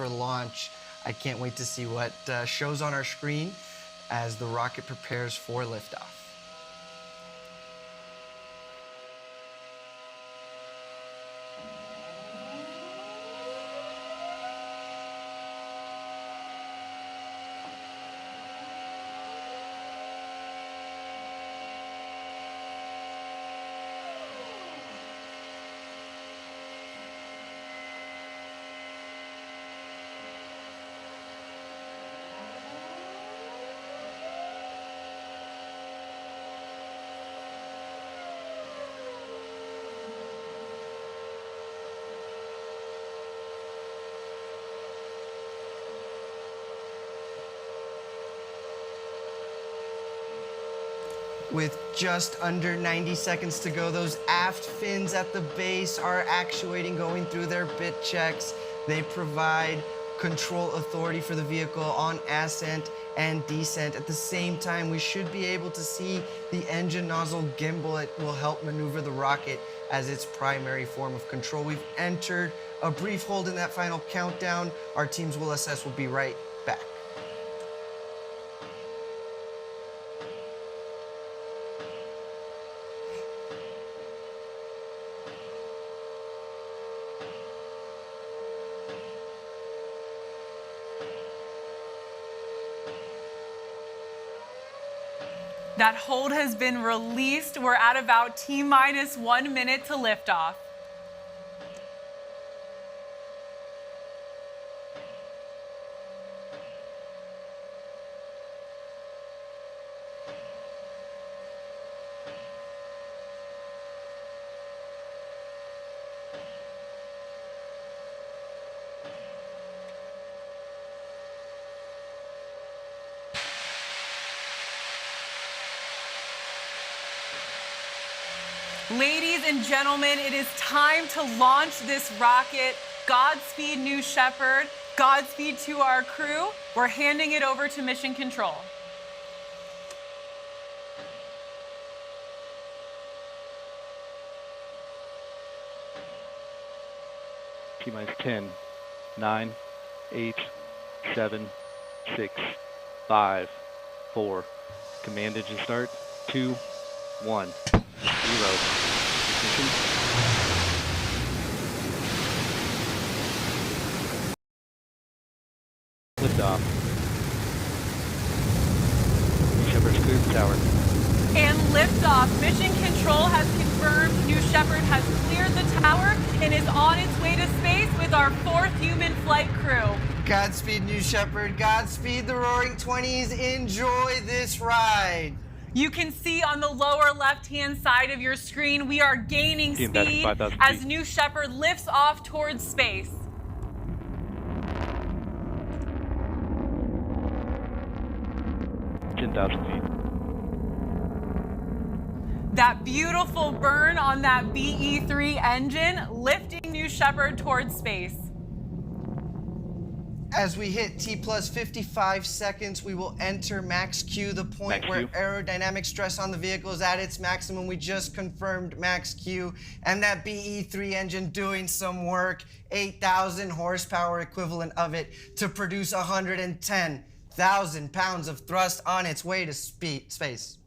for launch. I can't wait to see what shows on our screen as the rocket prepares for liftoff. With just under 90 seconds to go, those aft fins at the base are actuating, going through their bit checks. They provide control authority for the vehicle on ascent and descent. At the same time, we should be able to see the engine nozzle gimbal. It will help maneuver the rocket as its primary form of control. We've entered a brief hold in that final countdown. Our teams will assess. We'll be right back. That hold has been released. We're at about T-minus 1 minute to liftoff. Ladies and gentlemen, it is time to launch this rocket. Godspeed, New Shepard. Godspeed to our crew. We're handing it over to Mission Control. T-minus 10, 9, 8, 7, 6, 5, 4. Command engine start. 2, 1. 0. Ignition. Liftoff. New Shepard's cleared the tower. And liftoff. Mission Control has confirmed New Shepard has cleared the tower and is on its way to space with our 4th human flight crew. Godspeed, New Shepard. Godspeed, the Roaring 20s. Enjoy this ride. You can see on the lower left-hand side of your screen, we are gaining speed as New Shepard lifts off towards space. feet. That beautiful burn on that BE-3 engine, lifting New Shepard towards space. As we hit T plus 55 seconds, we will enter max Q, the point where aerodynamic stress on the vehicle is at its maximum. We just confirmed max Q, and that BE-3 engine doing some work, 8,000 horsepower equivalent of it, to produce 110,000 pounds of thrust on its way to space.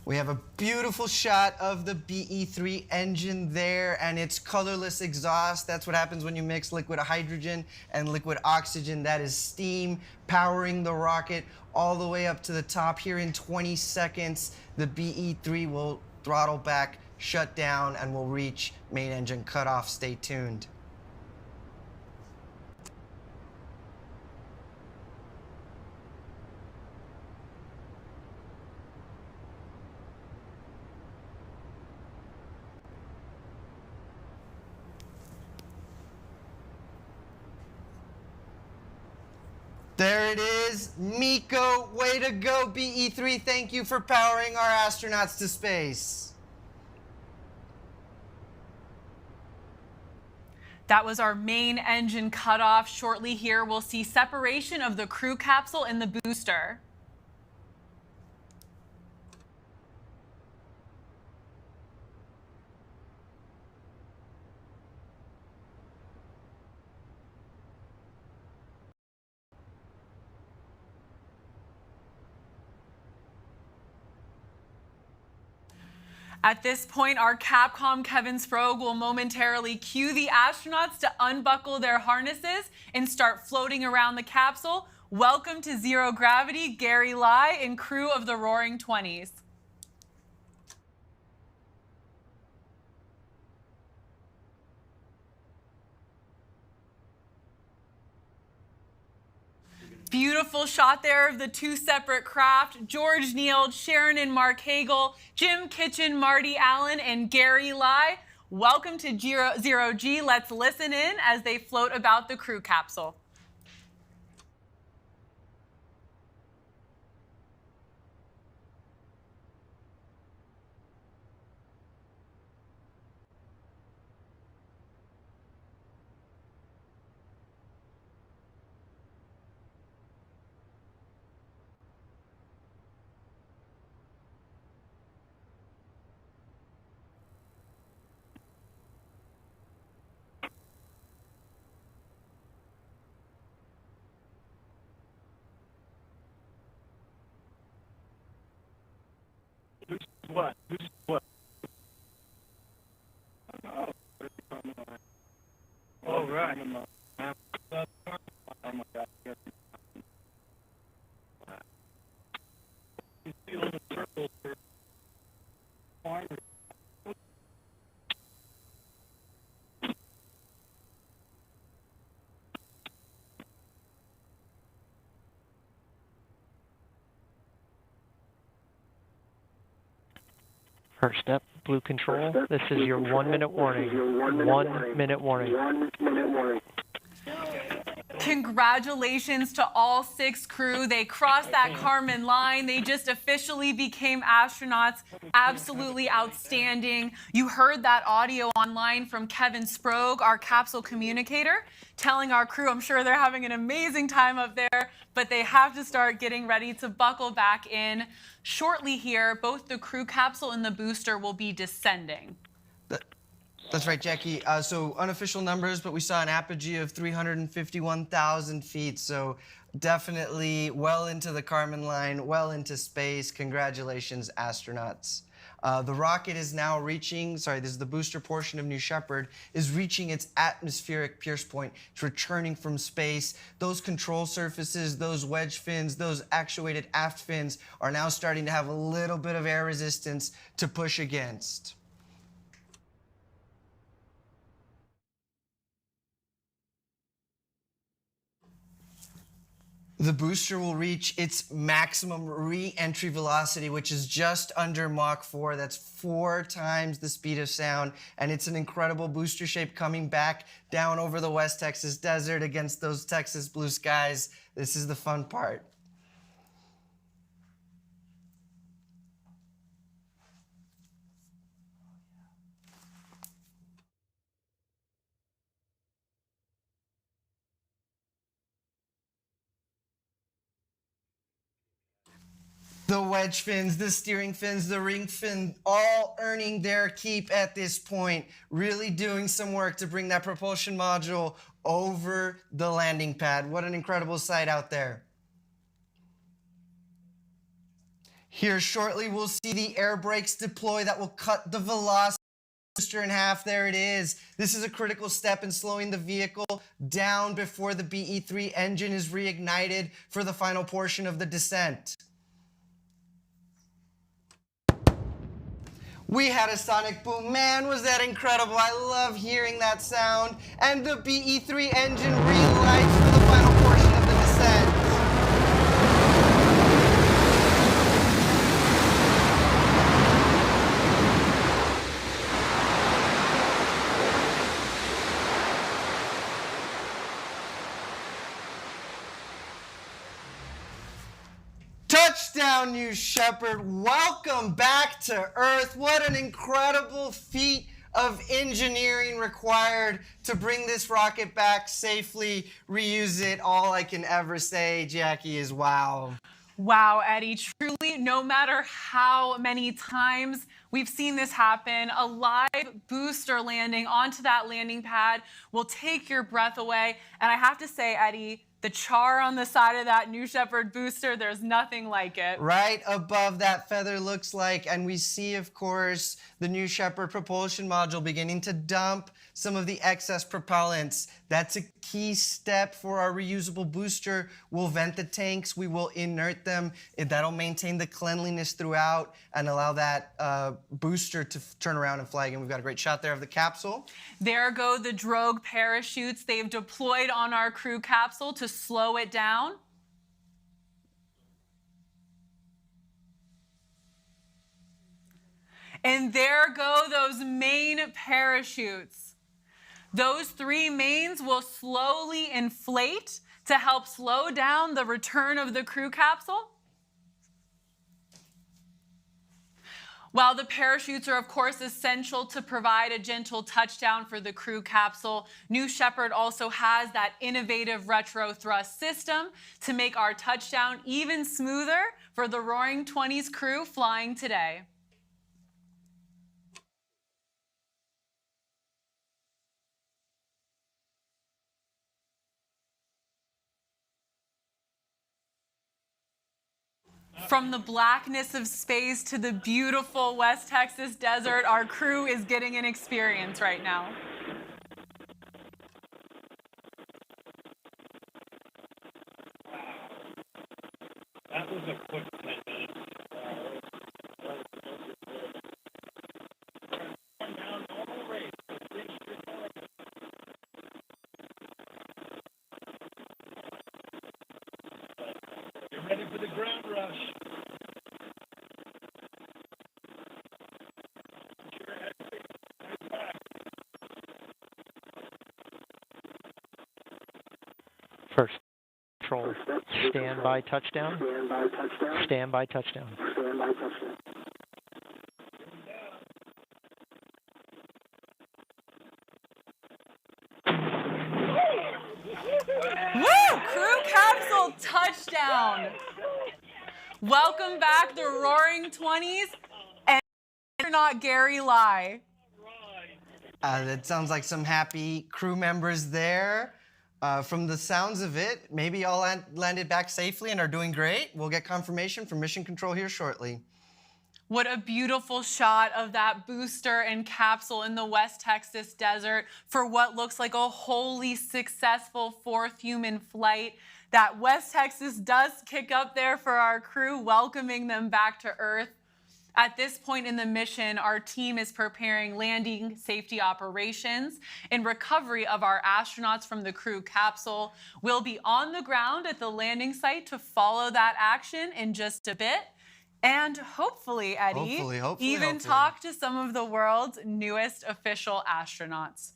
We have a beautiful shot of the BE-3 engine there and its colorless exhaust. That's what happens when you mix liquid hydrogen and liquid oxygen. That is steam powering the rocket all the way up to the top. Here in 20 seconds, the BE-3 will throttle back, shut down, and will reach main engine cutoff. Stay tuned. There it is. Miko, way to go, BE3. Thank you for powering our astronauts to space. That was our main engine cutoff. Shortly here, we'll see separation of the crew capsule and the booster. At this point, our Capcom Kevin Sprague will momentarily cue the astronauts to unbuckle their harnesses and start floating around the capsule. Welcome to Zero Gravity, Gary Lai and crew of the Roaring 20s. Beautiful shot there of the two separate craft. George Neal, Sharon and Mark Hagel, Jim Kitchen, Marty Allen, and Gary Lai. Welcome to Zero G. Let's listen in as they float about the crew capsule. What? What? Oh, right. Oh my God. You see all the circles for farmers. First up, Blue Control. This is your 1 minute warning. 1 minute warning. 1 minute warning. Congratulations to all 6 crew. They crossed that Kármán line. They just officially became astronauts. Absolutely outstanding. You heard that audio online from Kevin Sprague, our capsule communicator, telling our crew, I'm sure they're having an amazing time up there, but they have to start getting ready to buckle back in. Shortly here, both the crew capsule and the booster will be descending. That's right, Jackie. So unofficial numbers, but we saw an apogee of 351,000 feet. So definitely well into the Kármán line, well into space. Congratulations, astronauts. The rocket is now reaching, this is the booster portion of New Shepard, is reaching its atmospheric pierce point. It's returning from space. Those control surfaces, those wedge fins, those actuated aft fins are now starting to have a little bit of air resistance to push against. The booster will reach its maximum re-entry velocity, which is just under Mach 4. That's 4 times the speed of sound. And it's an incredible booster shape coming back down over the West Texas desert against those Texas blue skies. This is the fun part. The wedge fins, the steering fins, the ring fin, all earning their keep at this point. Really doing some work to bring that propulsion module over the landing pad. What an incredible sight out there. Here shortly, we'll see the air brakes deploy that will cut the velocity booster in half. There it is. This is a critical step in slowing the vehicle down before the BE-3 engine is reignited for the final portion of the descent. We had a sonic boom. Man, was that incredible. I love hearing that sound. And the BE-3 engine relights for the final portion of the descent. Touchdown, New Shepard. Welcome back to Earth. What an incredible feat of engineering required to bring this rocket back safely, reuse it. All I can ever say, Jackie, is wow. Wow, Eddie, truly, no matter how many times we've seen this happen, a live booster landing onto that landing pad will take your breath away. And I have to say, Eddie, the char on the side of that New Shepard booster, there's nothing like it. Right above that feather looks like, and we see, of course, the New Shepard propulsion module beginning to dump some of the excess propellants. That's a key step for our reusable booster. We'll vent the tanks, we will inert them. That'll maintain the cleanliness throughout and allow that booster to turn around and fly again. We've got a great shot there of the capsule. There go the drogue parachutes they've deployed on our crew capsule to slow it down. And there go those main parachutes. Those 3 mains will slowly inflate to help slow down the return of the crew capsule. While the parachutes are, of course, essential to provide a gentle touchdown for the crew capsule, New Shepard also has that innovative retro thrust system to make our touchdown even smoother for the Roaring 20s crew flying today. From the blackness of space to the beautiful West Texas desert, our crew is getting an experience right now. That was a quick 10 minutes. Down normal rate. Get ready for the ground rush. First control, stand by touchdown. Stand by touchdown. Woo! Crew capsule touchdown. Welcome back, the Roaring 20s, and astronaut Gary Lai. That sounds like some happy crew members there. From the sounds of it, maybe all landed back safely and are doing great. We'll get confirmation from Mission Control here shortly. What a beautiful shot of that booster and capsule in the West Texas desert for what looks like a wholly successful 4th human flight. That West Texas dust kick up there for our crew, welcoming them back to Earth. At this point in the mission, our team is preparing landing safety operations and recovery of our astronauts from the crew capsule. We'll be on the ground at the landing site to follow that action in just a bit. And hopefully, Eddie, even talk to some of the world's newest official astronauts.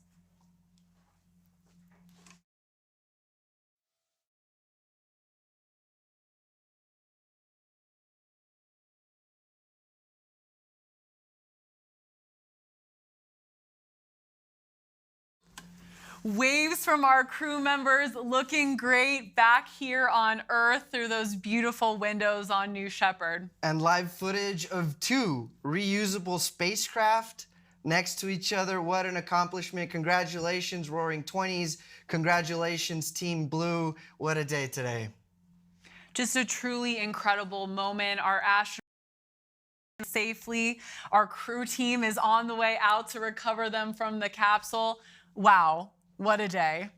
Waves from our crew members looking great back here on Earth through those beautiful windows on New Shepard. And live footage of 2 reusable spacecraft next to each other. What an accomplishment. Congratulations, Roaring 20s. Congratulations, Team Blue. What a day today. Just a truly incredible moment. Our astronauts safely. Our crew team is on the way out to recover them from the capsule. Wow. What a day.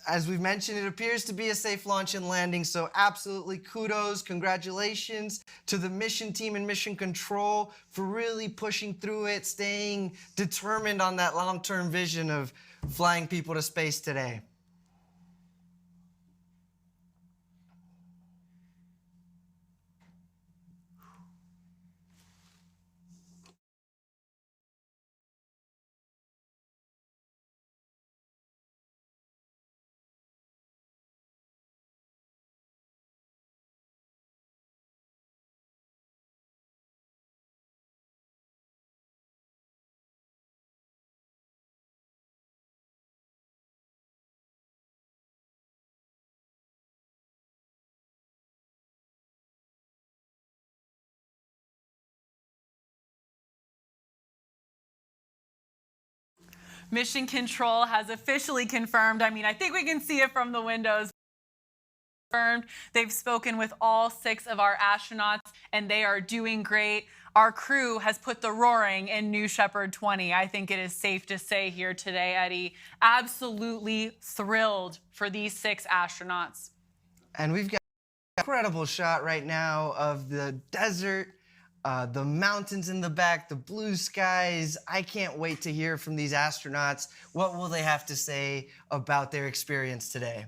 As we've mentioned, it appears to be a safe launch and landing, so absolutely kudos, congratulations to the mission team and Mission Control for really pushing through it, staying determined on that long-term vision of flying people to space today. Mission Control has officially confirmed. I mean, I think we can see it from the windows. They've spoken with all 6 of our astronauts, and they are doing great. Our crew has put the roaring in New Shepard 20. I think it is safe to say here today, Eddie, absolutely thrilled for these 6 astronauts. And we've got an incredible shot right now of the desert, the mountains in the back, the blue skies. I can't wait to hear from these astronauts. What will they have to say about their experience today?